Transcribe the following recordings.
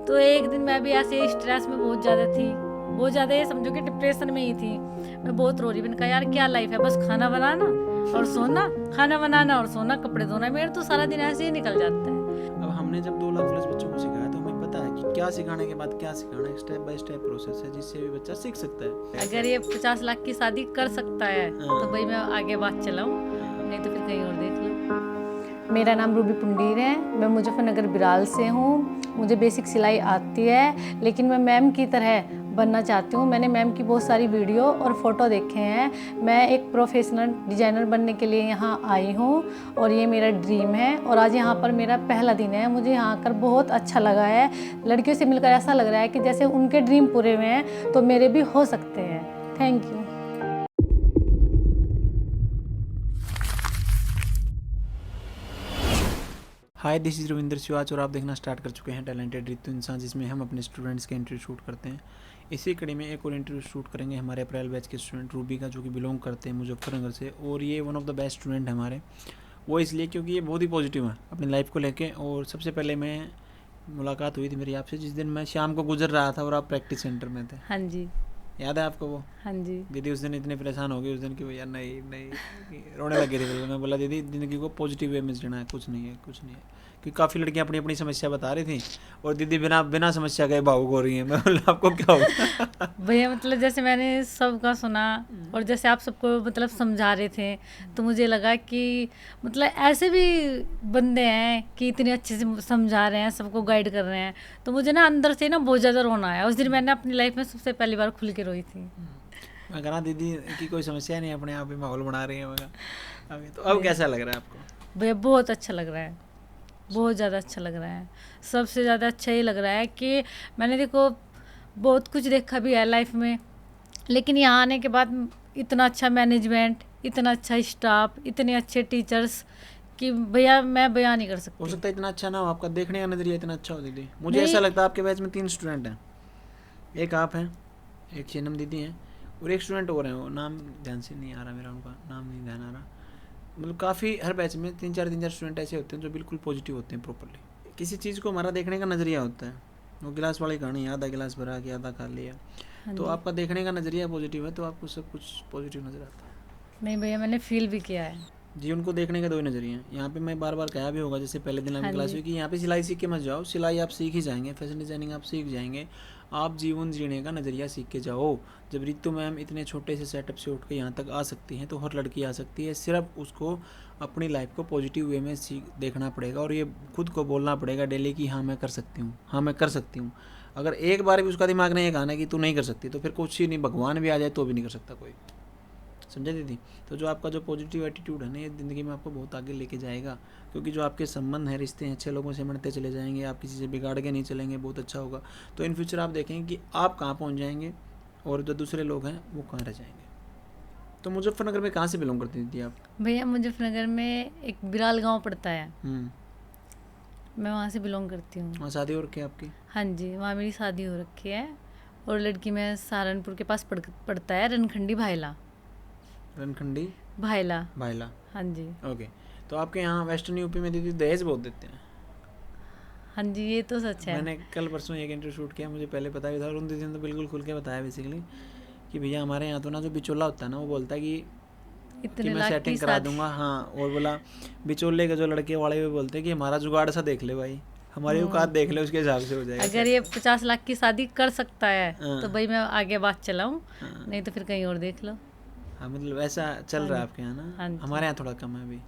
तो एक दिन मैं भी ऐसे स्ट्रेस में बहुत ज़्यादा थी, बहुत ज़्यादा, ये समझो कि डिप्रेशन में ही थी। मैं बहुत रो रही, मैंने कहा यार क्या लाइफ है, बस खाना बनाना और सोना, खाना बनाना और सोना, कपड़े धोना, मेरा तो सारा दिन ऐसे ही निकल जाता है। अब हमने जब 2 लाख प्लस बच्चों को सिखाया तो हमें पता है कि क्या सिखाने के बाद क्या सिखाना है। स्टेप बाय स्टेप प्रोसेस है जिससे भी बच्चा सीख सकता है। अगर ये 50 लाख की शादी कर सकता है तो भाई मैं आगे बात चलाऊं, नहीं तो फिर कहीं और देख लो। मेरा नाम रूबी पुंडीर है, मैं मुजफ्फरनगर बिराल से हूँ। मुझे बेसिक सिलाई आती है, लेकिन मैं मैम की तरह बनना चाहती हूँ। मैंने मैम की बहुत सारी वीडियो और फ़ोटो देखे हैं। मैं एक प्रोफेशनल डिज़ाइनर बनने के लिए यहाँ आई हूँ और ये मेरा ड्रीम है। और आज यहाँ पर मेरा पहला दिन है। मुझे यहाँ आकर बहुत अच्छा लगा है। लड़कियों से मिलकर ऐसा लग रहा है कि जैसे उनके ड्रीम पूरे हुए हैं तो मेरे भी हो सकते हैं। Thank you. Hi, this is Ravindra Shivach और आप देखना स्टार्ट कर चुके हैं टैलेंटेड रितु इंसान, जिसमें हम अपने स्टूडेंट्स के इंटरव्यू शूट करते हैं। इसी कड़ी में एक और इंटरव्यू शूट करेंगे हमारे अप्रैल बैच के स्टूडेंट रूबी का, जो कि बिलोंग करते हैं मुजफ्फरनगर से। और ये one of the best student है हमारे, वो इसलिए क्योंकि ये बहुत ही पॉजिटिव है अपनी लाइफ को लेके। और सबसे पहले मैं मुलाकात हुई थी मेरी आपसे जिस दिन मैं शाम को गुजर रहा था और आप प्रैक्टिस सेंटर में थे। हाँ जी, याद है आपको वो? हाँ जी। दीदी उस दिन इतने परेशान हो गई उस दिन कि भैया नहीं नहीं, रोने लगी थी बिल्कुल। मैं बोला दीदी ज़िंदगी को पॉजिटिव वे में जीना है, कुछ नहीं है, कुछ नहीं है। क्योंकि काफ़ी लड़कियां अपनी अपनी समस्या बता रही थी और दीदी बिना बिना समस्या के भावुक हो रही हैं। मैं बोला आपको क्या होगा? भैया मतलब जैसे मैंने सबका सुना और जैसे आप सबको मतलब समझा रहे थे, तो मुझे लगा कि मतलब ऐसे भी बंदे हैं कि इतने अच्छे से समझा रहे हैं, सबको गाइड कर रहे हैं, तो मुझे ना अंदर से ना बहुत ज़्यादा रोना आया। उस दिन मैंने अपनी लाइफ में सबसे पहली बार खुल के रोई थी। मैं कहा दीदी की कोई समस्या नहीं, अपने आप ही माहौल बना रही है। मैं कहा अभी तो अब कैसा लग रहा है आपको? भैया बहुत अच्छा लग रहा है, बहुत ज़्यादा अच्छा लग रहा है। सबसे ज़्यादा अच्छा ये लग रहा है कि मैंने देखो बहुत कुछ देखा भी है लाइफ में, लेकिन यहाँ आने के बाद इतना अच्छा मैनेजमेंट, इतना अच्छा स्टाफ, इतने अच्छे टीचर्स कि भैया मैं बयान नहीं कर हो सकती। सकता है इतना अच्छा ना हो, आपका देखने का नज़रिया इतना अच्छा हो दीदी। मुझे नहीं, ऐसा लगता है आपके बैच में 3 स्टूडेंट हैं, एक आप हैं, एक चेनम दीदी हैं और एक स्टूडेंट और हैं। वो नाम ध्यान से नहीं आ रहा मेरा, उनका नाम नहीं ध्यान आ रहा। मतलब काफ़ी हर बैच में 3-4 स्टूडेंट ऐसे होते हैं जो बिल्कुल पॉजिटिव होते हैं प्रॉपरली। किसी चीज़ को हमारा देखने का नज़रिया होता है। वो गिलास वाली कहानी, आधा गिलास भरा कि आधा खा लिया। हाँ तो जी। आपका देखने का नज़रिया पॉजिटिव है तो आपको सब कुछ पॉजिटिव नज़र आता है। नहीं भैया मैंने फील भी किया है। जी, उनको देखने के 2 ही नज़रिए हैं। यहाँ पे मैं बार बार कहा भी होगा, जैसे पहले दिन हाँ आपकी क्लास जी। हुई कि यहाँ पे सिलाई सीख के मत जाओ। सिलाई आप सीख ही जाएंगे, फैशन डिज़ाइनिंग आप सीख जाएंगे, आप जीवन जीने का नज़रिया सीख के जाओ। जब रितु मैम इतने छोटे से सेटअप से उठ के यहाँ तक आ सकती हैं तो हर लड़की आ सकती है। सिर्फ उसको अपनी लाइफ को पॉजिटिव वे में देखना पड़ेगा और ये खुद को बोलना पड़ेगा डेली कि हाँ मैं कर सकती हूँ, हाँ मैं कर सकती हूँ। अगर एक बार भी उसका दिमाग ने ये कहा ना कि तू नहीं कर सकती, तो फिर कुछ ही नहीं, भगवान भी आ जाए तो भी नहीं कर सकता कोई। समझे दीदी? तो जो आपका जो पॉजिटिव एटीट्यूड है ना, ये ज़िंदगी में आपको बहुत आगे लेके जाएगा। क्योंकि जो आपके संबंध हैं, रिश्ते हैं, अच्छे लोगों से मिलते चले जाएंगे, आप किसी से बिगाड़ के नहीं चलेंगे, बहुत अच्छा होगा। तो इन फ्यूचर आप देखेंगे कि आप कहाँ पहुँच जाएंगे और जो दूसरे लोग हैं वो कहाँ रह जाएंगे। तो मुजफ्फरनगर में कहाँ से बिलोंग करती थी आप? भैया मुजफ्फरनगर में एक बिराल गांव पड़ता है, मैं वहाँ से बिलोंग करती हूँ। वहाँ शादी हो रखी है आपकी? हाँ जी, वहाँ मेरी शादी हो रखी है और लड़की में सहारनपुर के पास पड़ता है, रनखंडी भायला। रनखंडी भायला। भाईला। हाँ जी। ओके। तो आपके यहाँ वेस्टर्न यूपी में दीदी दहेज बहुत देते हैं। हाँ जी, ये तो सच है। मैंने कल परसों एक इंटरव्यू शूट किया, मुझे पहले पता भी था और उन दीदी ने तो बिल्कुल खुल के बताया बेसिकली कि भैया हमारे यहाँ तो ना जो बिचौला होता है ना, वो बोलता है कि इतने मैं लाख की सेटिंग करा शादी। दूंगा। हाँ, और बोला बिचौले के जो लड़के वाले भी बोलते हैं कि हमारा जुगाड़ सा देख ले भाई, हमारी औकात देख ले, उसके हिसाब से हो जाएगा। अगर ये 50 लाख की शादी कर सकता है हाँ। तो भाई मैं आगे बात चलाऊं, हाँ। नहीं तो फिर कहीं और देख लो। हाँ, मतलब ऐसा चल रहा है आपके यहाँ ना? हाँ जी। हमारे यहाँ थोड़ा कम है अभी,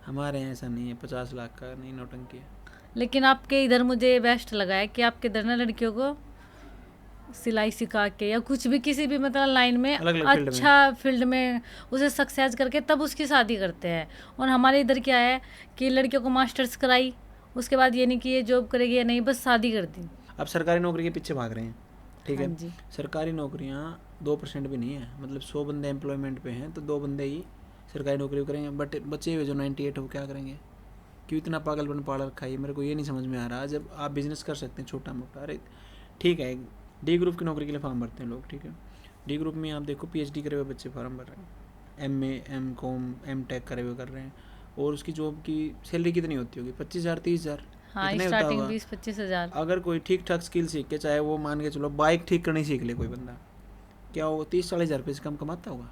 हमारे यहाँ ऐसा नहीं है, 50 लाख का नहीं, नौटंकी है। लेकिन आपके इधर मुझे बेस्ट लगा है कि आपके इधर ना लड़कियों को सिलाई सिखा के या कुछ भी किसी भी मतलब लाइन में अलग-अलग फील्ड में। अच्छा फील्ड में उसे सक्सेस करके तब उसकी शादी करते हैं। और हमारे इधर क्या है कि लड़कियों को मास्टर्स कराई, उसके बाद ये नहीं कि ये जॉब करेगी या नहीं, बस शादी कर दी। अब सरकारी नौकरी के पीछे भाग रहे हैं, ठीक हाँ है? जी। सरकारी नौकरियाँ 2% भी नहीं है, मतलब 100 बंदे एम्प्लॉयमेंट पे हैं तो 2 बंदे ही सरकारी नौकरी करेंगे। बट बचे हुए जो 98 वो क्या करेंगे? क्यों इतना पागलपन पाल रखा है, मेरे को ये नहीं समझ में आ रहा। जब आप बिजनेस कर सकते हैं छोटा मोटा, अरे ठीक है, डी ग्रुप की नौकरी के लिए फॉर्म भरते हैं लोग, ठीक है? डी ग्रुप में आप देखो PhD करे हुए बच्चे फॉर्म भर रहे हैं, MA M.Com M.Tech करे हुए कर रहे हैं, और उसकी जॉब की सैलरी कितनी होती होगी? 25,000 30,000। हाँ इतना ही होता स्टार्टिंग होगा। 20-25 हज़ार। अगर कोई ठीक ठाक स्किल सीख के, चाहे वो मान के चलो बाइक ठीक करनी सीख ले कोई बंदा, क्या वो 30-40 हज़ार रुपये से कम कमाता होगा?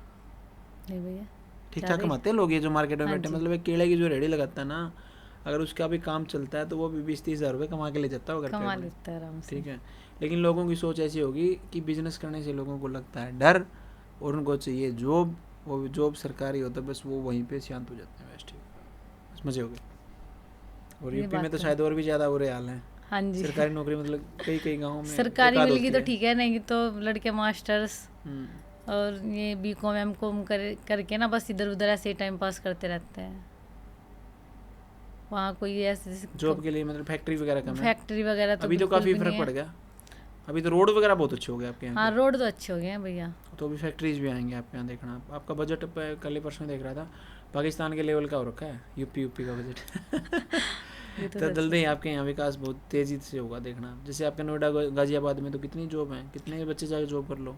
नहीं भैया ठीक ठाक ज़्यादा ही। कमाते हैं लोग, ये जो मार्केट में हाँ बैठे, जी। मतलब एक केले की जो रेडी लगाता है ना, अगर उसका भी काम चलता है तो वो भी 20-30 हज़ार रुपये कमा के ले जाता होगा घर पे कमा अपने। लेता है आराम से। ठीक है, लेकिन लोगों की सोच ऐसी होगी कि बिजनेस करने से लोगों को लगता है डर, और उनको चाहिए जॉब, वो भी जॉब सरकारी होता है, बस वो वहीं पे शांत हो जाते हैं, बस ठीक है, बस मजे हो गए। और ये यूपी में बात तो तो शायद और भी ज़्यादा बुरे हाल हैं। हाँ जी। सरकारी नौकरी मतलब कई कई गाँवों में सरकारी एकाध मिल गई होती तो है। ठीक है, नहीं तो लड़के मास्टर्स हम्म, और ये बीकॉम एमकॉम करके ना बस इधर उधर ऐसे ही टाइम पास करते रहते हैं। वहाँ कोई ऐसे जॉब के लिए मतलब फैक्ट्री वगैरह कम है। फैक्ट्री वगैरह तो अभी तो बिल्कुल काफ़ी भी फर्क नहीं पड़ है। गया, अभी तो रोड वगैरह बहुत अच्छे हो गए आपके यहाँ हाँ रोड तो अच्छे हो गए हैं भैया। के। तो अभी फैक्ट्रीज भी आएंगे आपके यहाँ, देखना। आपका बजट कल ही परसों देख रहा था, पाकिस्तान के लेवल का हो रखा है यूपी का बजट। ये तो तो सच जल्दी ही है। आपके यहाँ विकास बहुत तेज़ी से होगा, देखना। जैसे आपके नोएडा गाजियाबाद में तो कितनी जॉब हैं, कितने बच्चे जाके जॉब कर लो।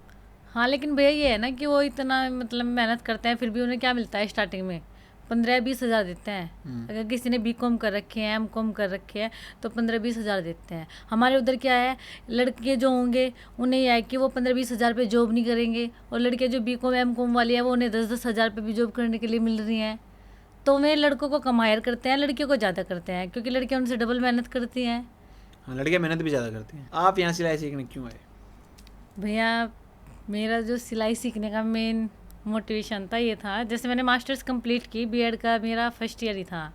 हाँ लेकिन भैया ये है ना कि वो इतना मतलब मेहनत करते हैं, फिर भी उन्हें क्या मिलता है स्टार्टिंग में? 15-20 हज़ार देते हैं। अगर किसी ने बीकॉम कर रखे हैं एमकॉम कर रखे हैं तो 15-20 हज़ार देते हैं। हमारे उधर क्या है, लड़के जो होंगे उन्हें यह है कि वो 15-20 हज़ार पे जॉब नहीं करेंगे, और लड़के जो बीकॉम एमकॉम वाली है वो उन्हें 10-10 हज़ार पे भी जॉब करने के लिए मिल रही हैं। तो वे लड़कों को कम हायर करते हैं, लड़कियों को ज़्यादा करते हैं, क्योंकि लड़कियां उनसे डबल मेहनत करती हैं। हाँ, लड़कियाँ मेहनत भी ज़्यादा करती हैं। आप यहाँ सिलाई सीखने क्यों आए? भैया मेरा जो सिलाई सीखने का मेन मोटिवेशन था ये था, जैसे मैंने मास्टर्स कंप्लीट की, बीएड का मेरा फर्स्ट ईयर ही था,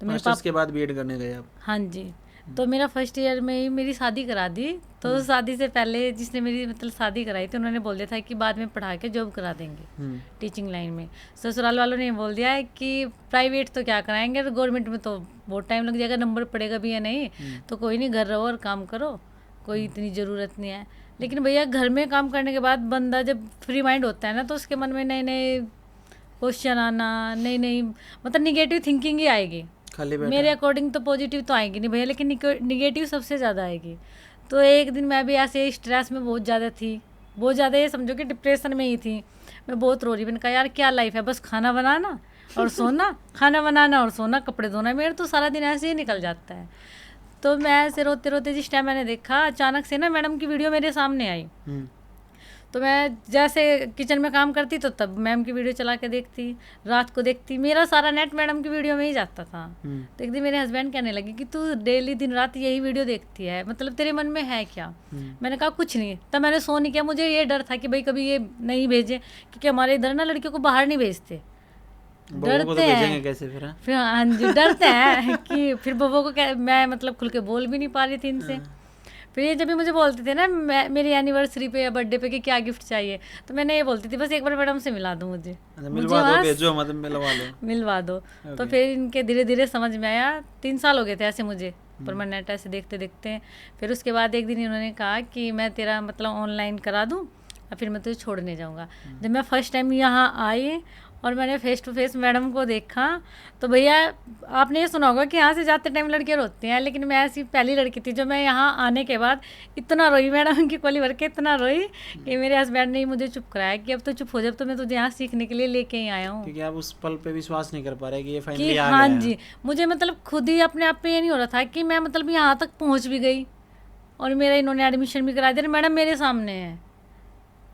तो मेरे मास्टर्स के बाद बीएड करने गए आप? हाँ जी, तो मेरा फर्स्ट ईयर में ही मेरी शादी करा दी। तो शादी से पहले जिसने मेरी मतलब शादी कराई थी उन्होंने बोल दिया था कि बाद में पढ़ा के जॉब करा देंगे टीचिंग लाइन में। ससुराल वालों ने बोल दिया है कि प्राइवेट तो क्या कराएंगे, गवर्नमेंट में तो बहुत टाइम लग जाएगा, नंबर पड़ेगा भी या नहीं, तो कोई नहीं घर रहो और काम करो, कोई इतनी ज़रूरत नहीं है। लेकिन भैया घर में काम करने के बाद बंदा जब फ्री माइंड होता है ना, तो उसके मन में नए नए क्वेश्चन आना, नई नई मतलब निगेटिव थिंकिंग ही आएगी। खाली बैठा मेरे अकॉर्डिंग तो पॉजिटिव तो आएगी नहीं भैया, लेकिन निगेटिव सबसे ज़्यादा आएगी। तो एक दिन मैं भी ऐसे स्ट्रेस में बहुत ज़्यादा थी, बहुत ज़्यादा, ये समझो कि डिप्रेशन में ही थी। मैं बहुत रो रही, मैंने कहा यार क्या लाइफ है, बस खाना बनाना और सोना, खाना बनाना और सोना, कपड़े धोना, मेरा तो सारा दिन ऐसे ही निकल जाता है। तो मैं ऐसे रोते रोते जिस टाइम मैंने देखा, अचानक से ना मैडम की वीडियो मेरे सामने आई। तो मैं जैसे किचन में काम करती तो तब मैम की वीडियो चला के देखती, रात को देखती, मेरा सारा नेट मैडम की वीडियो में ही जाता था। तो एक दिन मेरे हस्बैंड कहने लगे कि तू डेली दिन रात यही वीडियो देखती है, मतलब तेरे मन में है क्या? मैंने कहा कुछ नहीं। तब मैंने सो नहीं किया, मुझे ये डर था कि भाई कभी ये नहीं भेजे, क्योंकि हमारे इधर ना लड़कियों को बाहर नहीं भेजते, डरते हैं कैसे फिर? फिर। हाँ जी डरते हैं कि फिर बबू को क्या, मैं मतलब खुल के बोल भी नहीं पा रही थी इनसे। फिर ये जब भी मुझे बोलते थे ना मेरी एनिवर्सरी पे या बर्थडे पे कि क्या गिफ्ट चाहिए, तो मैंने ये बोलती थी बस एक बार मैडम से मिला दो मुझे, मिलवा दो, भेजो, मतलब मिलवा लो, मिलवा दो। तो फिर इनके धीरे धीरे समझ में आया। 3 साल हो गए थे ऐसे मुझे परमानेंट ऐसे देखते देखते। फिर उसके बाद एक दिन इन्होंने कहा कि मैं तेरा मतलब ऑनलाइन करा दूँ और फिर मैं तुझे छोड़ने जाऊँगा। जब मैं फर्स्ट टाइम यहाँ आई और मैंने फेस टू फेस मैडम को देखा, तो भैया आपने ये सुना होगा कि यहाँ से जाते टाइम लड़कियाँ रोती हैं, लेकिन मैं ऐसी पहली लड़की थी जो मैं यहाँ आने के बाद इतना रोई, मैडम की कोली भर के इतना रोई कि मेरे हस्बैंड ने मुझे चुप कराया कि अब तो चुप हो जा, तो मैं तुझे यहाँ सीखने के लिए लेके ही आया हूँ। क्योंकि आप उस पल पे विश्वास नहीं कर पा रहे कि ये फाइनली कि आ हाँ गया। जी, मुझे मतलब खुद ही अपने आप पे ये नहीं हो रहा था कि मैं मतलब यहाँ तक पहुँच भी गई और मेरा इन्होंने एडमिशन भी करा दिया, मैडम मेरे सामने है।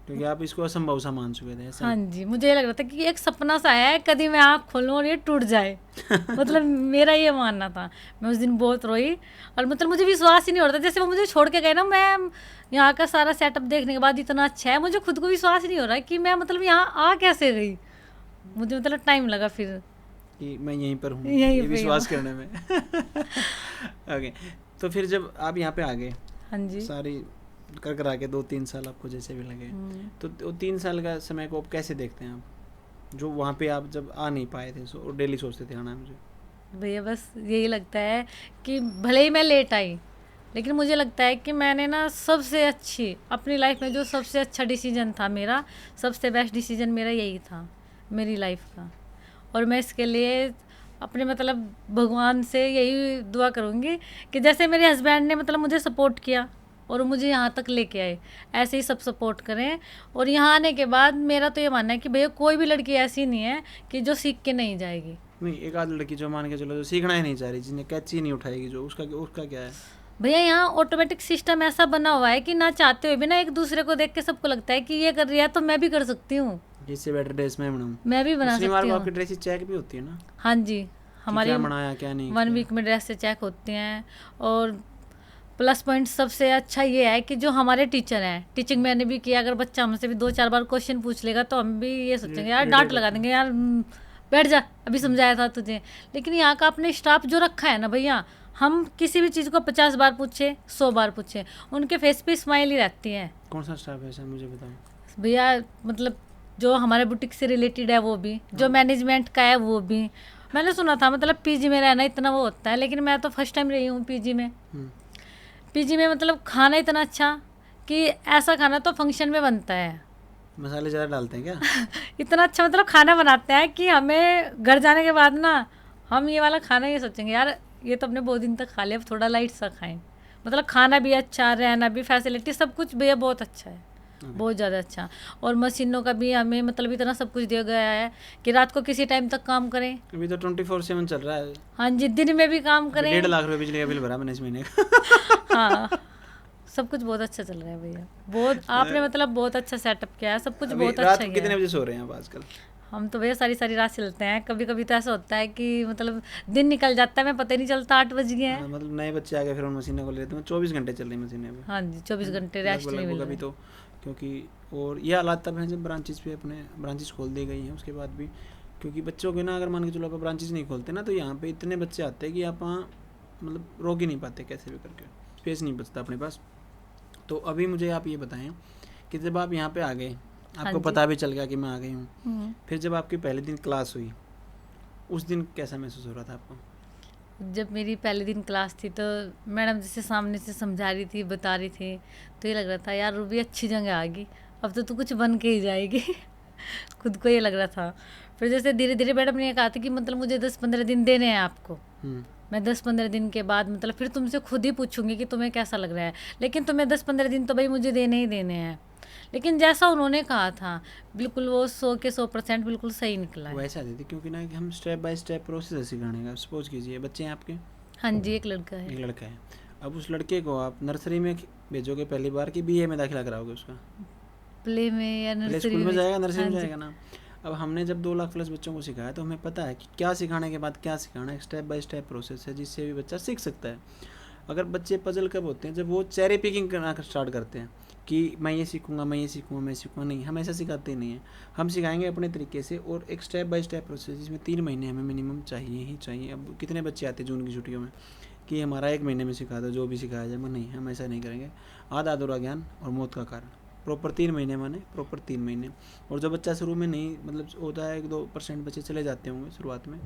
क्योंकि आप इसको असंभव सा मान चुके थे, ऐसा? हाँ जी, मुझे ये लग रहा था कि एक सपना सा है, कभी मैं आँख खोलूँ और ये टूट जाए। मतलब मेरा ये मानना था। मैं उस दिन बहुत रोई और मतलब मुझे विश्वास ही नहीं हो रहा था, जैसे वो मुझे छोड़ के गए ना, मैं यहाँ का सारा सेटअप देखने के बाद इतना अच्छा है, मुझे खुद को विश्वास ही नहीं हो रहा कि मैं मतलब यहाँ आ कैसे गई। मुझे मतलब टाइम लगा फिर कि मैं यहीं पर हूँ, यहीं ये पे विश्वास करने में। ओके, तो फिर जब आप यहाँ पे आ गए, हाँ जी, सारी कर करा के 2-3 साल आपको जैसे भी लगे, तो 3 साल का समय को आप कैसे देखते हैं आप, जो वहाँ पे आप जब आ नहीं पाए थे और डेली सोचते थे आना है मुझे? भैया बस यही लगता है कि भले ही मैं लेट आई, लेकिन मुझे लगता है कि मैंने ना सबसे अच्छी अपनी लाइफ में जो सबसे अच्छा डिसीजन था मेरा, सबसे बेस्ट डिसीजन मेरा यही था मेरी लाइफ का। और मैं इसके लिए अपने मतलब भगवान से यही दुआ करूँगी कि जैसे मेरे हस्बैंड ने मतलब मुझे सपोर्ट किया और मुझे यहाँ तक लेके आए, ऐसे ही सब सपोर्ट करें। और यहाँ आने के बाद मेरा तो ये मानना है कि भैया कोई भी लड़की ऐसी नहीं है कि जो सीख के नहीं जाएगी। नहीं, एक आध लड़की जो मान के चलो जो सीखना ही नहीं चाह रही, जिन्हें कैची नहीं उठाएगी, जो उसका उसका क्या है? भैया यहाँ ऑटोमेटिक सिस्टम ऐसा बना हुआ है कि ना चाहते हुए भी ना एक दूसरे को देख के सबको लगता है कि ये कर रही है तो मैं भी कर सकती हूँ, इससे बेटर ड्रेस मैं बनाऊँ। मैं भी बना पिछली बार सकती को हूँ। आपकी ड्रेस चेक भी होती है ना, हाँ जी, कि हमारी क्या बनाया क्या नहीं 1 किया। वीक में ड्रेस से चेक होती हैं। और प्लस पॉइंट सबसे अच्छा ये है कि जो हमारे टीचर हैं, टीचिंग मैंने भी किया, अगर बच्चा हमसे भी 2-4 बार क्वेश्चन पूछ लेगा तो हम भी ये सोचेंगे यार डांट लगा देंगे, यार बैठ जा अभी समझाया था तुझे। लेकिन यहाँ का अपने स्टाफ जो रखा है ना भैया, हम किसी भी चीज़ को 50 बार पूछे 100 बार पूछे, उनके फेस पे स्माइल ही रहती है। कौन सा स्टाफ है ऐसा, मुझे बताओ। भैया मतलब जो हमारे बुटीक से रिलेटेड है वो भी, जो मैनेजमेंट का है वो भी। मैंने सुना था मतलब पीजी में रहना इतना वो होता है, लेकिन मैं तो फर्स्ट टाइम रही हूँ पीजी में। पीजी में मतलब खाना इतना अच्छा कि ऐसा खाना तो फंक्शन में बनता है। मसाले ज़्यादा डालते हैं क्या? इतना अच्छा मतलब खाना बनाते हैं कि हमें घर जाने के बाद ना हम ये वाला खाना ये सोचेंगे यार ये तो अपने बहुत दिन तक खा लिया, अब थोड़ा लाइट सा खाएं। मतलब खाना भी अच्छा, रहना भी, फैसिलिटी सब कुछ भैया बहुत अच्छा है, बहुत ज़्यादा अच्छा। और मशीनों का भी हमें मतलब इतना सब कुछ दिया गया है कि रात को किसी टाइम तक काम करें। अभी तो 24/7 चल रहा है। हाँ जी, दिन में भी काम करें। 1.5 लाख रुपए बिजली का बिल भरा मैंने इस महीने का। हाँ, सब कुछ बहुत अच्छा चल रहा है भैया, बहुत आपने मतलब बहुत अच्छा सेटअप किया है, सब कुछ बहुत रात अच्छा को किया कितने है। बजे सो रहे हैं आप आजकल? हम तो भैया सारी सारी रात चलते हैं, कभी कभी तो ऐसा होता है कि मतलब दिन निकल जाता है, मैं पता ही नहीं चलता 8 बज गए हैं। मतलब नए बच्चे आ गए फिर उन मशीनों को लेते हैं, 24 घंटे चल रही मशीनें अभी। हाँ जी, 24 घंटे रेस्ट नहीं मिल अभी रहा है। तो, क्योंकि और ये हालात तब हैं जब ब्रांचेस पे अपने ब्रांचेस खोल दी गई हैं, उसके बाद भी क्योंकि बच्चों के ना अगर मान के चलो आप ब्रांचेस नहीं खोलते ना तो यहाँ पे इतने बच्चे आते हैं कि आप वहाँ मतलब रोक ही नहीं पाते कैसे भी करके, स्पेस नहीं बचता अपने पास। तो अभी मुझे आप ये बताएं कि जब आप यहाँ पे आ गए, आपको जी। पता भी चल गया कि मैं आ गई हूँ, फिर जब आपकी पहले दिन क्लास हुई उस दिन कैसा महसूस हो रहा था आपको? जब मेरी पहले दिन क्लास थी तो मैडम जैसे सामने से समझा रही थी, बता रही थी, तो ये लग रहा था यार रूबी अच्छी जगह आ गई, अब तो तू कुछ बन के ही जाएगी। खुद को ये लग रहा था। फिर जैसे धीरे धीरे मैडम ने कहा था कि मतलब मुझे 10-15 दिन देने हैं आपको, मैं 10-15 दिन के बाद मतलब फिर तुमसे खुद ही पूछूंगी कि तुम्हें कैसा लग रहा है, लेकिन तुम्हें 10-15 दिन तो भाई मुझे देने ही देने हैं। लेकिन जैसा उन्होंने कहा था बिल्कुल वो 100 के 100% बिल्कुल सही निकला है। वैसा दीदी, क्योंकि ना कि हम स्टेप बाय स्टेप प्रोसेस है सिखाने का। सपोज कीजिए बच्चे हैं आपके, हाँ जी, एक लड़का है। एक लड़का है, अब उस लड़के को आप नर्सरी में भेजोगे पहली बार कि बीए में दाखिला कराओगे उसका? प्ले में या प्ले नर्सरी स्कूल में जाएगा, नर्सरी हाँ में जी। जाएगा ना। अब हमने जब 2 लाख प्लस बच्चों को सिखाया तो हमें पता है कि क्या सिखाने के बाद क्या सिखाना है। स्टेप बाय स्टेप प्रोसेस है जिससे भी बच्चा सीख सकता है। अगर बच्चे पजल कब होते हैं, जब वो चेरी पिकिंग करना स्टार्ट करते हैं कि मैं ये सीखूंगा, मैं ये सीखूंगा, मैं सीखूंगा। नहीं, हम ऐसा सिखाते नहीं हैं, हम सिखाएंगे अपने तरीके से और एक स्टेप बाय स्टेप प्रोसेस जिसमें 3 महीने हमें मिनिमम चाहिए ही चाहिए। अब कितने बच्चे आते हैं जून की छुट्टियों में कि हमारा 1 महीने में सिखा दो जो भी सिखाया जाए, नहीं हम ऐसा नहीं करेंगे। आधा अधूरा ज्ञान और मौत का कारण। प्रॉपर 3 महीने माने प्रॉपर 3 महीने। और जो बच्चा शुरू में नहीं मतलब होता है, 1-2% बच्चे चले जाते होंगे शुरुआत में,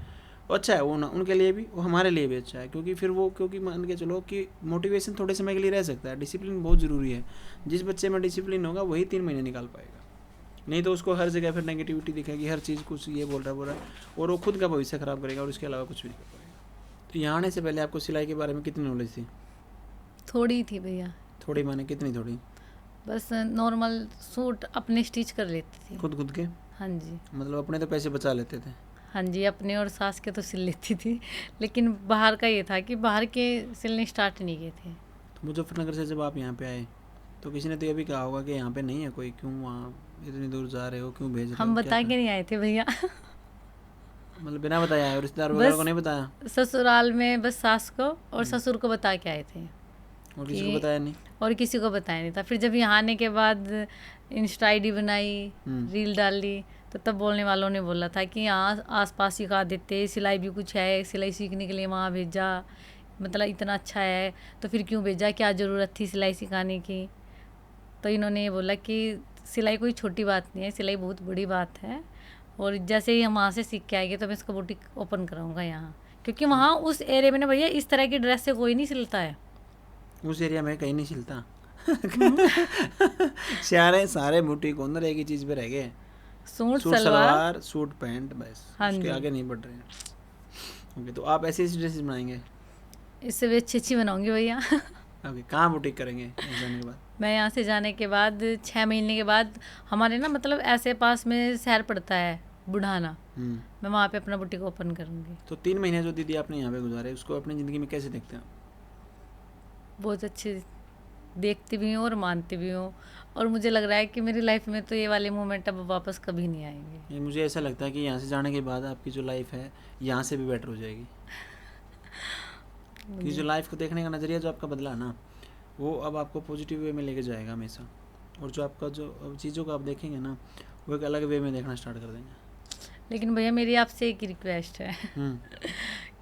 अच्छा है वो ना, उनके लिए भी और हमारे लिए भी अच्छा है, क्योंकि फिर वो क्योंकि मान के चलो कि मोटिवेशन थोड़े समय के लिए रह सकता है, डिसिप्लिन बहुत ज़रूरी है। जिस बच्चे में डिसिप्लिन होगा वही 3 महीने निकाल पाएगा, नहीं तो उसको हर जगह फिर नेगेटिविटी दिखेगी, हर चीज़ कुछ ये बोल रहा है और वो खुद का भविष्य ख़राब करेगा और इसके अलावा कुछ भी नहीं कर पाएगा। तो यहाँ आने से पहले आपको सिलाई के बारे में कितनी नॉलेज थी? थोड़ी थी भैया। थोड़ी माने कितनी थोड़ी? बस नॉर्मल सूट अपने स्टिच कर लेती थी। खुद के? हाँ जी। मतलब अपने तो पैसे बचा लेते थे? हाँ जी, अपने और सास के तो सिल लेती थी, लेकिन बाहर का ये था कि बाहर के सिलने स्टार्ट नहीं किए थे। तो मुजफ्फरनगर से जब आप यहाँ पे आए तो किसी ने तो ये भी कहा होगा कि यहाँ पे नहीं है कोई, क्यों वहाँ इतनी दूर जा रहे हो, क्यों भेज रहे हो? हम बता के नहीं आए थे भैया। मतलब बिना बताया है, रिश्तेदार वगैरह को नहीं बताया? ससुराल में बस सास को और ससुर को बता के आए थे और किसी को बताया नहीं? और किसी को बताया नहीं था। फिर जब यहाँ आने के बाद इंस्टा आईडी बनाई, रील डाली, तो तब बोलने वालों ने बोला था कि यहाँ आसपास सिखा देते, सिलाई भी कुछ है, सिलाई सीखने के लिए वहाँ भेजा, मतलब इतना अच्छा है तो फिर क्यों भेजा, क्या ज़रूरत थी सिलाई सिखाने की। तो इन्होंने ये बोला कि सिलाई कोई छोटी बात नहीं है, सिलाई बहुत बड़ी बात है, और जैसे ही हम वहाँ से सीख के आएंगे तो मैं इसका बुटीक ओपन कराऊंगा यहाँ, क्योंकि वहाँ उस एरिया में ना भैया इस तरह की ड्रेस से कोई नहीं सिलता है। उस एरिया में कहीं नहीं सिलता। सारे बुटीक ओनर एक ही चीज़ पे रह गए, सूट सलवार सूट पैंट, बस हाँ उसके जी। आगे नहीं बढ़ रहे हैं। ओके, तो आप ऐसी ड्रेसेस बनाएंगे? इससे भी अच्छी अच्छी बनाऊंगी भैया। ओके, कहाँ बुटीक करेंगे जाने के बाद? मैं यहाँ से जाने के बाद 6 महीने के बाद हमारे ना मतलब ऐसे पास में शहर पड़ता है बुढ़ाना, मैं वहाँ पे अपना बुटीक ओपन करूँगी। तो 3 महीने जो दीदी आपने यहाँ पे गुजारे उसको अपनी ज़िंदगी में कैसे देखते हैं? बहुत अच्छे देखती भी हूँ और मानती भी हूँ, और मुझे लग रहा है कि मेरी लाइफ में तो ये वाले मोमेंट अब वापस कभी नहीं आएंगे। ये मुझे ऐसा लगता है कि यहाँ से जाने के बाद आपकी जो लाइफ है यहाँ से भी बेटर हो जाएगी। कि जो लाइफ को देखने का नज़रिया जो आपका बदला ना, वो अब आपको पॉजिटिव वे में लेके जाएगा हमेशा, और जो आपका जो चीज़ों को आप देखेंगे ना वो एक अलग वे में देखना स्टार्ट कर देंगे। लेकिन भैया मेरी आपसे एक रिक्वेस्ट है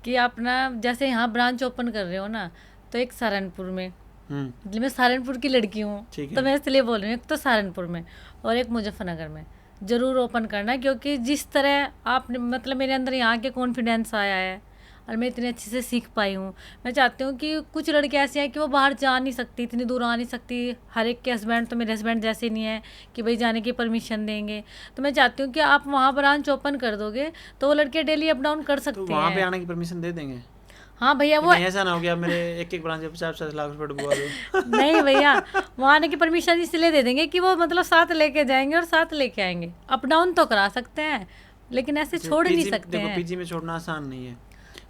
कि आप ना जैसे यहाँ ब्रांच ओपन कर रहे हो ना, तो एक सहारनपुर में, मतलब मैं सहारनपुर की लड़की हूँ तो मैं इसलिए बोल रही हूँ, एक तो सहारनपुर में और एक मुजफ्फरनगर में ज़रूर ओपन करना, क्योंकि जिस तरह आपने मतलब मेरे अंदर यहाँ के कॉन्फिडेंस आया है और मैं इतने अच्छे से सीख पाई हूँ। मैं चाहती हूँ कि कुछ लड़कियाँ ऐसी हैं कि वो बाहर जा नहीं सकती, इतनी दूर आ नहीं सकती, हर एक के हस्बैंड तो मेरे हस्बैंड जैसे नहीं है कि भाई जाने की परमिशन देंगे, तो मैं चाहती हूँ कि आप वहाँ ब्रांच ओपन कर दोगे तो वो लड़कियाँ डेली अप डाउन कर सकती हैं। तो वहाँ पे आने की परमिशन दे देंगे? हाँ भैया, वो ऐसा ना हो गया मेरे एक ब्रांच में 50-50 लाख रुपए डुबवा दो। नहीं भैया, वहाँ आने की परमिशन इसलिए दे देंगे कि वो मतलब साथ लेके जाएंगे और साथ लेके आएंगे। अप डाउन तो करा सकते हैं लेकिन ऐसे छोड़ नहीं सकते हैं। देखो पीजी में छोड़ना आसान नहीं है,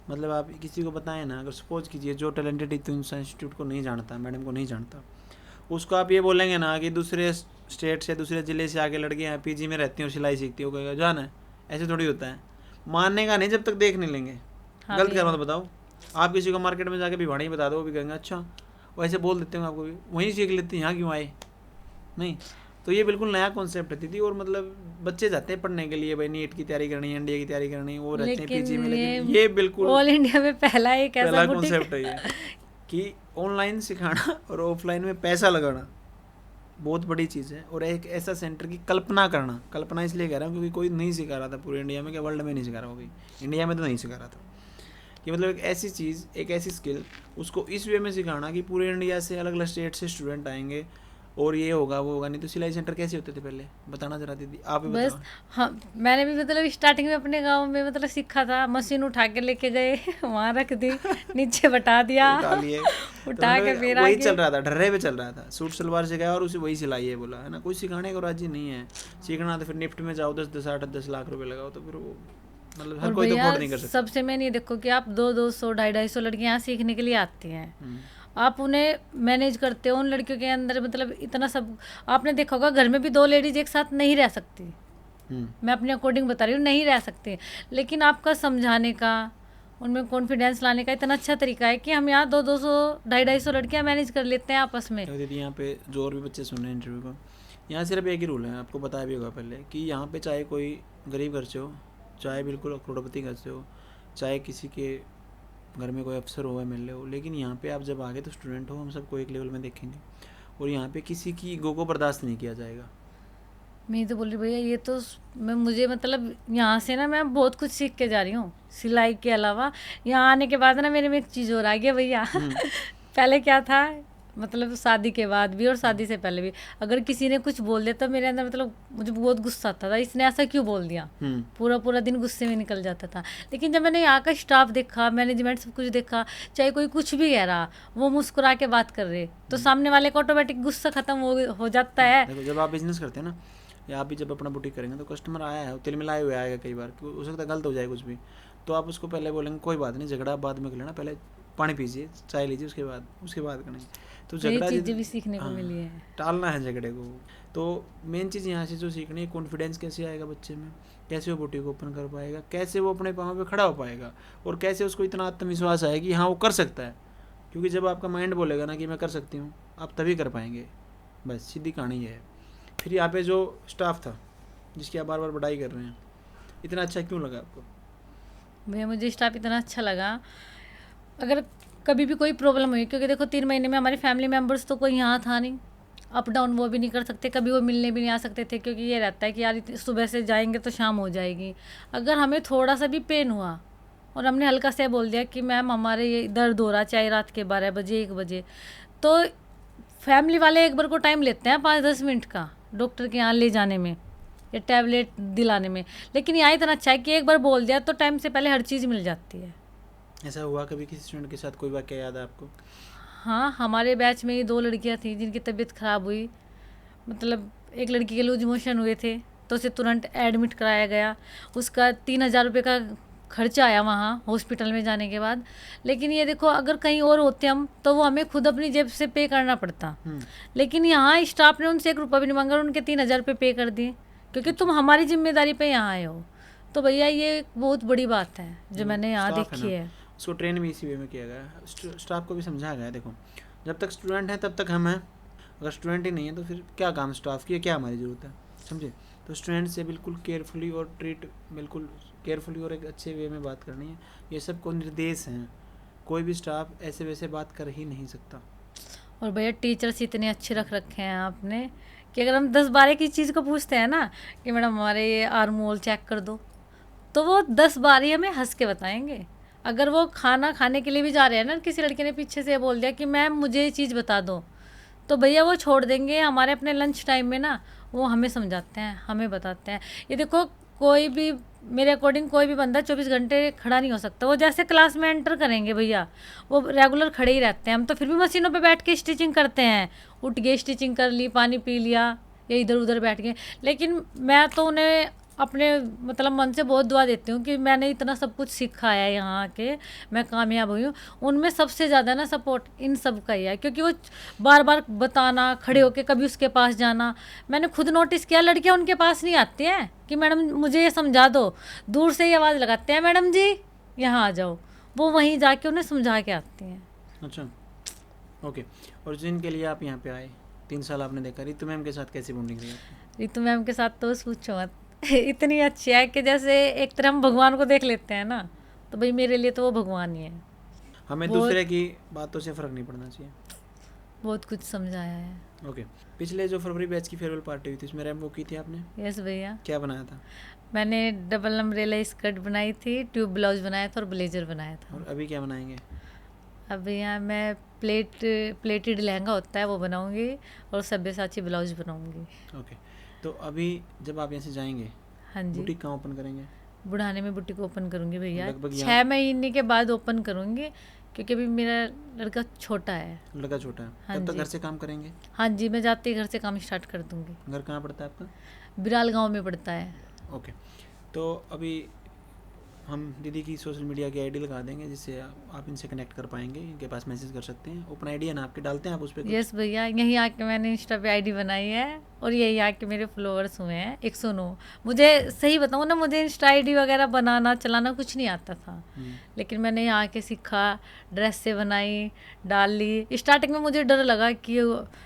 मतलब आप किसी को बताएं ना, अगर सपोज कीजिए जो टैलेंटेड इंस्टीट्यूट को नहीं जानता, मैडम को नहीं जानता, उसको आप ये बोलेंगे ना कि दूसरे स्टेट से दूसरे ज़िले से आके लड़कियाँ पीजी में रहती हैं और सिलाई सीखती हो, कहेगा जाना है, ऐसे थोड़ी होता है। मानने का नहीं जब तक देख नहीं लेंगे। गलत कर मत बताओ, आप किसी को मार्केट में जाके भिवाड़ी बता दो, वो भी कहेंगे अच्छा, वैसे बोल देते हैं आपको भी, वहीं सीख लेते हैं, यहाँ क्यों आए? नहीं, तो ये बिल्कुल नया कॉन्सेप्ट है दीदी। और मतलब बच्चे जाते हैं पढ़ने के लिए, भाई नीट की तैयारी करनी है, इंडिया की तैयारी करनी है, वो रहते हैं पीजी में, लेकिन ये बिल्कुल ऑल इंडिया में पहला एक ऐसा कॉन्सेप्ट है ये कि ऑनलाइन सिखाना और ऑफलाइन में पैसा लगाना बहुत बड़ी चीज़ है। और एक ऐसा सेंटर की कल्पना करना, कल्पना इसलिए कह रहा हूँ क्योंकि कोई नहीं सिखा रहा था पूरे इंडिया में, क्या वर्ल्ड में नहीं सिखा रहा होगी, इंडिया में तो नहीं सिखा रहा था, कि मतलब एक ऐसी चीज़, एक ऐसी स्किल उसको इस वे में सिखाना कि पूरे इंडिया से अलग अलग स्टेट से स्टूडेंट आएंगे और ये होगा वो होगा। नहीं तो सिलाई सेंटर कैसे होते थे पहले, बताना जरा दीदी, आप ही बताओ। हाँ, मैंने भी मतलब स्टार्टिंग में अपने गांव में मतलब सीखा था, मशीन उठा के लेके गए वहाँ रख दी, नीचे बटा दिया, उठा के फिर वही चल रहा था, ढर्रे पे चल रहा था, सूट सलवार सिखाया और उसे वही सिलाई है बोला है ना, कोई सिखाने को राजी नहीं है। सीखना तो फिर निफ्ट में जाओ, 10 लाख रुपए लगाओ, तो फिर वो मतलब हर कोई तो अफोर्ड नहीं कर सकता। सबसे मैंने ये देखो कि आप 200 250 लड़कियाँ यहाँ सीखने के लिए आती हैं, आप उन्हें मैनेज करते हो, उन लड़कियों के अंदर मतलब इतना सब, आपने देखा होगा घर में भी 2 लेडीज एक साथ नहीं रह सकती, मैं अपने अकॉर्डिंग बता रही हूँ, नहीं रह सकती, लेकिन आपका समझाने का, उनमें कॉन्फिडेंस लाने का इतना अच्छा तरीका है कि हम यहाँ 200 250 लड़कियाँ मैनेज कर लेते हैं आपस में। दीदी यहाँ पे जो और भी बच्चे सुन रहे हैं इंटरव्यू को, यहाँ सिर्फ एक ही रूल है, आपको बताया भी होगा पहले, कि यहाँ पे चाहे कोई गरीब घर से हो, चाहे बिल्कुल करोड़पति घर से हो, चाहे किसी के घर में कोई अफसर हो, एमएलए हो, लेकिन यहाँ पे आप जब आगे तो स्टूडेंट हो, हम सबको एक लेवल में देखेंगे और यहाँ पे किसी की ईगो को बर्दाश्त नहीं किया जाएगा। मैं तो बोल रही भैया, ये तो मुझे मतलब यहाँ से ना मैं बहुत कुछ सीख के जा रही हूँ सिलाई के अलावा। यहाँ आने के बाद ना मेरे में एक चीज़ और आ गया भैया पहले क्या था, मतलब शादी के बाद भी और शादी से पहले भी, अगर किसी ने कुछ बोल दिया तो मेरे अंदर मतलब मुझे बहुत गुस्सा आता था, इसने ऐसा क्यों बोल दिया, पूरा दिन गुस्से में निकल जाता था। लेकिन जब मैंने यहाँ का स्टाफ देखा, मैनेजमेंट सब कुछ देखा, चाहे कोई कुछ भी कह रहा, वो मुस्कुरा के बात कर रहे, तो सामने वाले का ऑटोमेटिक गुस्सा खत्म हो जाता है। देखो जब आप बिजनेस करते हैं ना, या आप भी जब अपना बुटीक करेंगे तो कस्टमर आया है, तिल मिलाए हुए आएगा कई बार, हो सकता है गलत हो जाए कुछ भी, तो आप उसको पहले बोलेंगे कोई बात नहीं, झगड़ा बाद में कर लेना, पहले पानी पीजिए, चाय लीजिए, उसके बाद करेंगे। तो झगड़ा चीज़ें भी सीखने को मिली है, टालना है झगड़े को। तो मेन चीज़ यहाँ से जो सीखनी है, कॉन्फिडेंस कैसे आएगा बच्चे में, कैसे वो बुटीक ओपन कर पाएगा, कैसे वो अपने पाँव पे खड़ा हो पाएगा, और कैसे उसको इतना आत्मविश्वास आएगा कि हाँ वो कर सकता है। क्योंकि जब आपका माइंड बोलेगा ना कि मैं कर सकती हूँ, आप तभी कर पाएंगे, बस सीधी कहानी है। फिर यहाँ पे जो स्टाफ था जिसकी आप बार बार बड़ाई कर रहे हैं, इतना अच्छा क्यों लगा आपको? भैया मुझे स्टाफ इतना अच्छा लगा, अगर कभी भी कोई प्रॉब्लम हुई, क्योंकि देखो 3 महीने में हमारी फैमिली मेम्बर्स तो कोई यहाँ था नहीं, अप डाउन वो भी नहीं कर सकते, कभी वो मिलने भी नहीं आ सकते थे, क्योंकि ये रहता है कि यार सुबह से जाएंगे तो शाम हो जाएगी। अगर हमें थोड़ा सा भी पेन हुआ और हमने हल्का से बोल दिया कि मैम हमारे ये दर्द हो रहा, चाहे रात के 12 बजे 1 बजे, तो फैमिली वाले एक बार को टाइम लेते हैं 5-10 मिनट का डॉक्टर के यहाँ ले जाने में या टैबलेट दिलाने में। लेकिन यहाँ इतना अच्छा है कि एक बार बोल दिया तो टाइम से पहले हर चीज़ मिल जाती है। ऐसा हुआ कभी किसी स्टूडेंट के साथ, कोई वाकया याद है आपको? हाँ, हमारे बैच में ही 2 लड़कियाँ थी जिनकी तबीयत ख़राब हुई, मतलब एक लड़की के लूज मोशन हुए थे तो उसे तुरंत एडमिट कराया गया। उसका 3,000 रुपये का खर्चा आया वहाँ हॉस्पिटल में जाने के बाद। लेकिन ये देखो, अगर कहीं और होते हम तो वो हमें खुद अपनी जेब से पे करना पड़ता, लेकिन यहाँ स्टाफ ने उनसे 1 रुपया भी नहीं मांगा, उनके 3,000 रुपये पे कर दिए, क्योंकि तुम हमारी जिम्मेदारी पे यहाँ आए हो। तो भैया ये बहुत बड़ी बात है जो मैंने यहाँ देखी है। उसको ट्रेन भी इसी वे में किया गया है, स्टाफ को भी समझाया गया है। देखो, जब तक स्टूडेंट हैं तब तक हम हैं, अगर स्टूडेंट ही नहीं है तो फिर क्या काम स्टाफ की, क्या हमारी ज़रूरत है, समझे। तो स्टूडेंट से बिल्कुल केयरफुली और बिल्कुल केयरफुली और एक अच्छे वे में बात करनी है। ये सब को निर्देश हैं, कोई भी स्टाफ ऐसे वैसे बात कर ही नहीं सकता। और भैया टीचर्स इतने अच्छे रख रखे हैं आपने कि अगर हम 10-12 की चीज़ को पूछते हैं ना कि मैडम हमारे ये आर्मोल चेक कर दो, तो वो 10-12 हमें हंस के बताएंगे। अगर वो खाना खाने के लिए भी जा रहे हैं ना, किसी लड़के ने पीछे से बोल दिया कि मैम मुझे ये चीज़ बता दो, तो भैया वो छोड़ देंगे हमारे अपने लंच टाइम में ना, वो हमें समझाते हैं, हमें बताते हैं। ये देखो, कोई भी मेरे अकॉर्डिंग कोई भी बंदा 24 घंटे खड़ा नहीं हो सकता। वो जैसे क्लास में एंटर करेंगे भैया, वो रेगुलर खड़े ही रहते हैं। हम तो फिर भी मशीनों पे बैठ के स्टिचिंग करते हैं, उठ गए स्टिचिंग कर ली, पानी पी लिया या इधर उधर बैठ गए। लेकिन मैं तो उन्हें अपने मतलब मन से बहुत दुआ देती हूँ कि मैंने इतना सब कुछ सीखा है यहाँ आके, मैं कामयाब हुई हूँ। उनमें सबसे ज़्यादा ना सपोर्ट इन सब का ही है, क्योंकि वो बार बार बताना, खड़े होके कभी उसके पास जाना। मैंने खुद नोटिस किया, लड़कियाँ उनके पास नहीं आती हैं कि मैडम मुझे ये समझा दो, दूर से ही आवाज़ लगाते हैं मैडम जी यहाँ आ जाओ, वो वहीं जाके उन्हें समझा के आती हैं। अच्छा, ओके। और जिनके लिए आप यहाँ पे आए 3 साल आपने देखा, रितु मैम के साथ कैसी बॉन्डिंग रही आपकी? रितु मैम के साथ तो पूछो मत, इतनी अच्छी है कि जैसे एक तरह हम भगवान को देख लेते हैं ना, तो भाई मेरे लिए तो वो भगवान ही है। हमें दूसरे की बातों से फ़र्क नहीं पड़ना चाहिए। बहुत कुछ समझाया है। ओके। पिछले जो फरवरी बैच की फेयरवेल पार्टी हुई थी उसमें रैम्बो की थी आपने? यस भैया। क्या बनाया था? मैंने डबल अम्ब्रेला स्कर्ट बनाई थी, ट्यूब ब्लाउज बनाया था और ब्लेजर बनाया था। और अभी क्या बनाएंगे? अब यहाँ मैं प्लेटेड लहंगा होता है वो बनाऊंगी और सब्यसाची ब्लाउज बनाऊंगी। ओके। तो अभी जब आप यहाँ से जाएंगे, हाँ जी, बुटीक कहाँ ओपन करेंगे? बुढ़ाने में बुटीक ओपन करूंगी भैया, लगभग 6 महीने के बाद ओपन करूंगी, क्योंकि अभी मेरा लड़का छोटा है। लड़का छोटा है, हाँ तब तक जी। घर से काम करेंगे? हाँ जी, मैं जाते ही घर से काम स्टार्ट कर दूंगी। घर कहाँ पड़ता है आपका? बिराल गांव में पड़ता है। ओके। तो अभी हम दीदी की सोशल मीडिया की आईडी लगा देंगे, जिससे आप इनसे कनेक्ट कर पाएंगे, इनके पास मैसेज कर सकते हैं। ओपन आईडी है ना आपके, डालते हैं आप उस पर? यस भैया, यहीं आके मैंने इंस्टा पे आईडी बनाई है और यही आके मेरे फॉलोअर्स हुए हैं 109। मुझे सही बताऊँ ना, मुझे इंस्टा आईडी वगैरह बनाना चलाना कुछ नहीं आता था, लेकिन मैंने यहाँ आके सीखा, ड्रेस से बनाई, डाल ली। स्टार्टिंग में मुझे डर लगा कि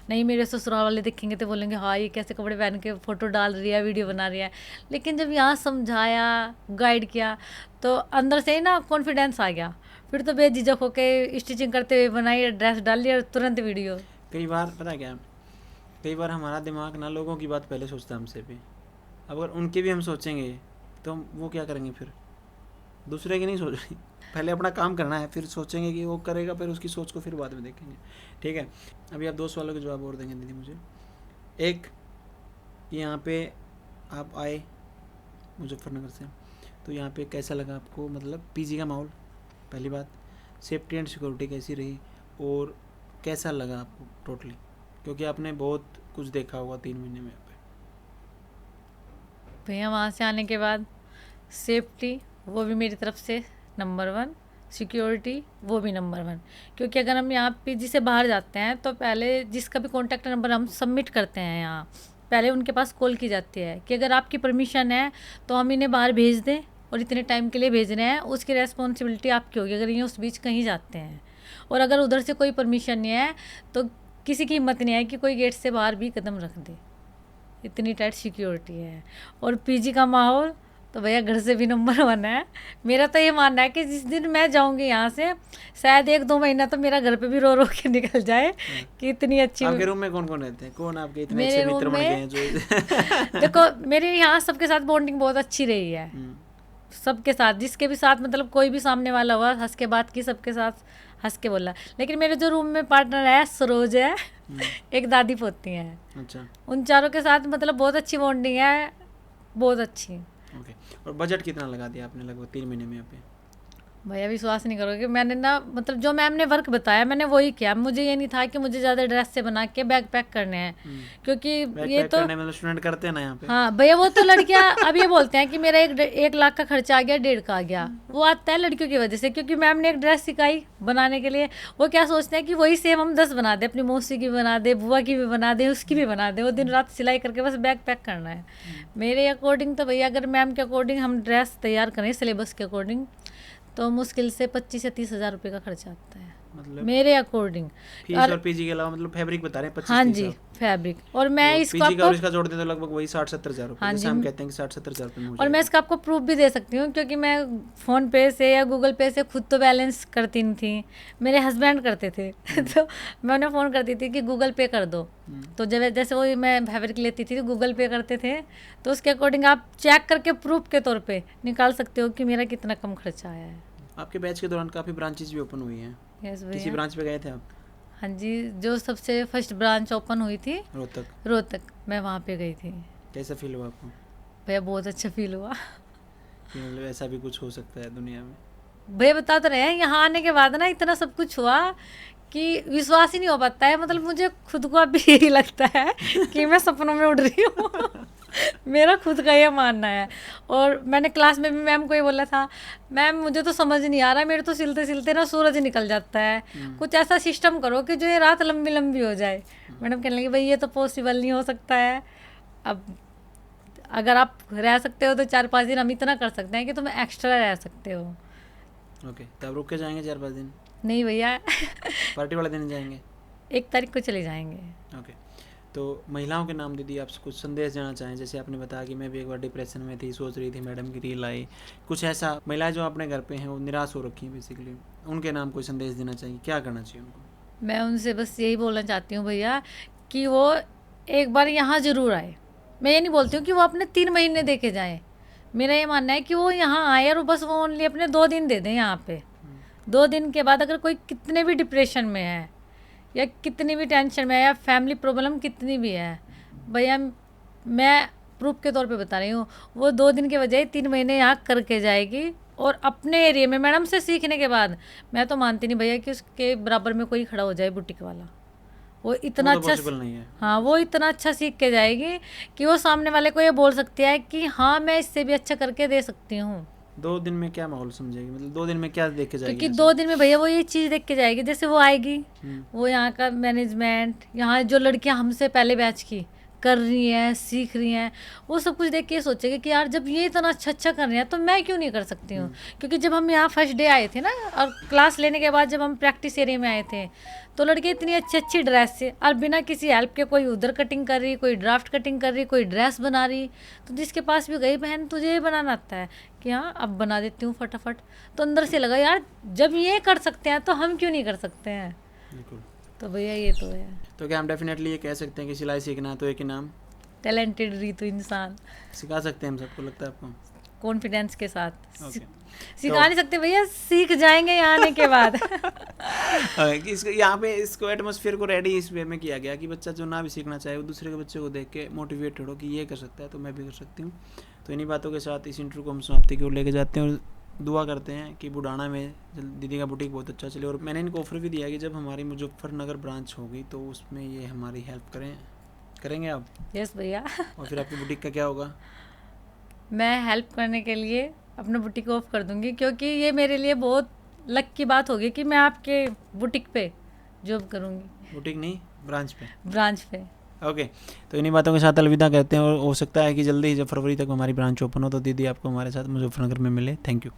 नहीं मेरे ससुराल वाले देखेंगे तो बोलेंगे हाँ ये कैसे कपड़े पहन के फ़ोटो डाल रही है, वीडियो बना रही है। लेकिन जब यहाँ समझाया, गाइड किया, तो अंदर से ही ना कॉन्फिडेंस आ गया। फिर तो बेझिझक होके स्टिचिंग करते हुए बनाई, ड्रेस डाल लिया और तुरंत वीडियो। कई बार पता क्या, कई बार हमारा दिमाग ना लोगों की बात पहले सोचता है हमसे भी। अब अगर उनकी भी हम सोचेंगे तो वो क्या करेंगे, फिर दूसरे की नहीं सोच रही, पहले अपना काम करना है, फिर सोचेंगे कि वो करेगा, फिर उसकी सोच को फिर बाद में देखेंगे। ठीक है, अभी आप 2 सवालों के जवाब और देंगे दीदी मुझे। एक, यहाँ पे आप आए मुजफ्फरनगर से, तो यहाँ पे कैसा लगा आपको, मतलब पीजी का माहौल, पहली बात, सेफ्टी एंड सिक्योरिटी कैसी रही, और कैसा लगा आपको टोटली, क्योंकि आपने बहुत कुछ देखा होगा 3 महीने में यहाँ पे। भैया वहाँ से आने के बाद सेफ्टी वो भी मेरी तरफ से नंबर 1, सिक्योरिटी वो भी नंबर 1, क्योंकि अगर हम यहाँ पीजी से बाहर जाते हैं तो पहले जिसका भी कॉन्टैक्ट नंबर हम सबमिट करते हैं यहाँ, पहले उनके पास कॉल की जाती है कि अगर आपकी परमिशन है तो हम इन्हें बाहर भेज दें और इतने टाइम के लिए भेज रहे हैं, उसकी रिस्पॉन्सिबिलिटी आपकी होगी अगर ये उस बीच कहीं जाते हैं। और अगर उधर से कोई परमिशन नहीं है तो किसी की हिम्मत नहीं है कि कोई गेट से बाहर भी कदम रख दे, इतनी टाइट सिक्योरिटी है। और पीजी का माहौल तो भैया घर से भी नंबर 1 है। मेरा तो ये मानना है कि जिस दिन मैं जाऊंगी यहाँ से, शायद 1-2 महीना तो मेरा घर पे भी रो रो के निकल जाए कि इतनी अच्छी। आपके रूम में कौन कौन रहते हैं, कौन आपके इतने मेरे अच्छे मित्र रूम बन गए में हैं जो देखो मेरे यहाँ सबके साथ बॉन्डिंग बहुत अच्छी रही है, सबके साथ, जिसके भी साथ मतलब कोई भी सामने वाला हुआ हंस के बात की, सबके साथ हंस के बोला। लेकिन मेरे जो रूम में पार्टनर है सरोज है, एक दादी पोती है, अच्छा, उन चारों के साथ मतलब बहुत अच्छी बॉन्डिंग है, बहुत अच्छी। ओके। और बजट कितना लगा दिया आपने लगभग 3 महीने में यहाँ पे? भैया विश्वास नहीं करोगे, मैंने ना मतलब जो मैम ने वर्क बताया मैंने वही किया। मुझे ये नहीं था कि मुझे ज़्यादा ड्रेस से बना के बैग पैक करने हैं, क्योंकि ये तो करने मतलब स्टूडेंट करते हैं ना यहाँ पे। हाँ भैया, वो तो लड़कियां अब ये बोलते हैं कि मेरा 1 लाख का खर्चा आ गया, 1.5 का आ गया। वो आता है लड़कियों की वजह से, क्योंकि मैम ने एक ड्रेस सिखाई बनाने के लिए। वो क्या सोचते हैं कि वही सेम हम 10 बना दे, अपनी मौसी की बना दे, बुआ की भी बना दे, उसकी भी बना दे। वो दिन रात सिलाई करके बस बैग पैक करना है। मेरे अकॉर्डिंग तो भैया, अगर मैम के अकॉर्डिंग हम ड्रेस तैयार करें सिलेबस के अकॉर्डिंग, तो मुश्किल से 25 से 30 हज़ार रुपये का खर्चा आता है मतलब मेरे अकॉर्डिंग। फीस और पीजी के अलावा मतलब फैब्रिक बता रहे हैं 25-30 हाँ जी, हज़ार। फैब्रिक। और मैं तो इसको पीजी का और आपको, इसका जोड़ दें तो लगभग वही 60-70 हज़ार रुपये, हाँ जैसे जी, हम कहते हैं कि 60-70 हज़ार रुपये में हो और मैं जाएगा। इसका आपको प्रूफ भी दे सकती हूँ, क्योंकि मैं फ़ोन पे से या गूगल पे से खुद तो बैलेंस करती नहीं थी, मेरे हस्बैंड करते थे। तो मैं उन्हें फ़ोन करती थी कि गूगल पे कर दो। तो जब जैसे वो मैं फैब्रिक लेती थी तो गूगल पे करते थे, तो उसके अकॉर्डिंग आप चेक करके प्रूफ के तौर पे निकाल सकते हो कि मेरा कितना कम खर्चा आया है। आपके बैच के दौरान काफ़ी ब्रांचेज भी ओपन हुई हैं। यस किसी भैया। ब्रांच पे गए थे आप? हाँ जी, जो सबसे फर्स्ट ब्रांच ओपन हुई थी रोहतक। रोहतक, मैं वहाँ पे गई थी। कैसा फील हुआ आपको भैया बहुत अच्छा फील हुआ। कि मतलब ऐसा भी कुछ हो सकता है दुनिया में? भैया बता तो रहे हैं, यहाँ आने के बाद ना इतना सब कुछ हुआ कि विश्वास ही नहीं हो पाता है। मतलब मुझे खुद को अभी यही लगता है कि मैं सपनों में उड़ रही हूँ। मेरा खुद का ये मानना है। और मैंने क्लास में भी मैम को ये बोला था, मैम मुझे तो समझ नहीं आ रहा, मेरे तो सिलते सिलते ना सूरज निकल जाता है, कुछ ऐसा सिस्टम करो कि जो ये रात लंबी लंबी हो जाए। मैडम कहने लगी, भाई ये तो पॉसिबल नहीं हो सकता है। अब अगर आप रह सकते हो तो 4-5 दिन हम इतना कर सकते हैं कि तुम एक्स्ट्रा रह सकते हो। ओके, तब रुक के जाएंगे 4-5 दिन? नहीं भैया, पार्टी वाले दिन जाएंगे? 1 तारीख को चले जाएंगे। ओके, तो महिलाओं के नाम दीदी आप कुछ संदेश देना चाहें? जैसे आपने बताया कि मैं भी एक बार डिप्रेशन में थी, सोच रही थी, मैडम की रील आई, कुछ ऐसा महिलाएं जो अपने घर पे हैं वो निराश हो रखी हैं बेसिकली, उनके नाम कोई संदेश देना चाहिए, क्या करना चाहिए उनको? मैं उनसे बस यही बोलना चाहती हूँ भैया कि वो एक बार यहाँ ज़रूर आए। मैं ये नहीं बोलती हूँ कि वो अपने 3 महीने देके जाएँ। मेरा ये मानना है कि वो यहाँ आए और बस वो ओनली अपने 2 दिन दे दें यहाँ पे। 2 दिन के बाद अगर कोई कितने भी डिप्रेशन में है या कितनी भी टेंशन में है या फैमिली प्रॉब्लम कितनी भी है, भैया मैं प्रूफ के तौर पे बता रही हूँ, वो 2 दिन के बजाय 3 महीने यहाँ करके जाएगी। और अपने एरिया में मैडम से सीखने के बाद मैं तो मानती नहीं भैया कि उसके बराबर में कोई खड़ा हो जाए बुटीक वाला। वो इतना वो तो अच्छा, पॉसिबल नहीं है। हाँ वो इतना अच्छा सीख के जाएगी कि वो सामने वाले को ये बोल सकती है कि हाँ मैं इससे भी अच्छा करके दे सकती हूँ। 2 दिन में क्या माहौल समझेगी, मतलब 2 दिन में क्या देख के जाएगी? क्योंकि ऐसा? 2 दिन में भैया वो ये चीज़ देख के जाएगी, जैसे वो आएगी, वो यहाँ का मैनेजमेंट, यहाँ जो लड़कियाँ हमसे पहले बैच की कर रही हैं, सीख रही हैं, वो सब कुछ देख के ये सोचेगी कि यार जब ये इतना अच्छा अच्छा कर रहे हैं तो मैं क्यों नहीं कर सकती हूँ। क्योंकि जब हम यहाँ फर्स्ट डे आए थे ना, और क्लास लेने के बाद जब हम प्रैक्टिस एरिया में आए थे, तो लड़के इतनी अच्छी अच्छी ड्रेस से और बिना किसी हेल्प के, कोई उधर कटिंग कर रही, कोई ड्राफ्ट कटिंग कर रही, कोई ड्रेस बना रही। तो जिसके पास भी गई, बहन तुझे ये बनाना आता है कि हाँ अब बना देती हूँ फटाफट। तो अंदर से लगा यार जब ये कर सकते हैं तो हम क्यों नहीं कर सकते हैं। बिल्कुल। तो भैया ये तो है, तो क्या हम डेफिनेटली ये कह सकते हैं कि सिलाई सीखना है तो एक ही नाम, टैलेंटेड रीतू इंसान, सिखा सकते हैं हम सबको, लगता है आपको? कॉन्फिडेंस के साथ। ओके। सिखा नहीं सकते भैया, सीख जाएंगे यहाँ आने के बाद। कि इसको यहाँ पे इसको एटमॉस्फेयर को रेडी इस वे में किया गया कि बच्चा जो ना भी सीखना चाहे वो दूसरे के बच्चे को देख के मोटिवेटेड हो कि ये कर सकता है तो मैं भी कर सकती हूँ। तो इन्हीं बातों के साथ इस इंटरव्यू को हम समाप्ति की ओर लेके जाते हैं और दुआ करते हैं कि बुढ़ाना में दीदी का बुटीक बहुत अच्छा चले। और मैंने इनको ऑफर भी दिया कि जब हमारी मुजफ्फरनगर ब्रांच होगी तो उसमें ये हमारी हेल्प करेंगे आप? यस भैया। और फिर आपकी बुटीक का क्या होगा? मैं हेल्प करने के लिए अपना बुटीक ऑफ कर दूंगी, क्योंकि ये मेरे लिए बहुत लक की बात होगी कि मैं आपके बुटीक पे जॉब करूंगी। बुटीक नहीं, ब्रांच पे? ब्रांच पे। ओके, तो इन्हीं बातों के साथ अलविदा कहते हैं और हो सकता है कि जल्दी ही जब फरवरी तक हमारी ब्रांच ओपन हो तो दीदी आपको हमारे साथ मुजफ्फरनगर में मिले। Thank you.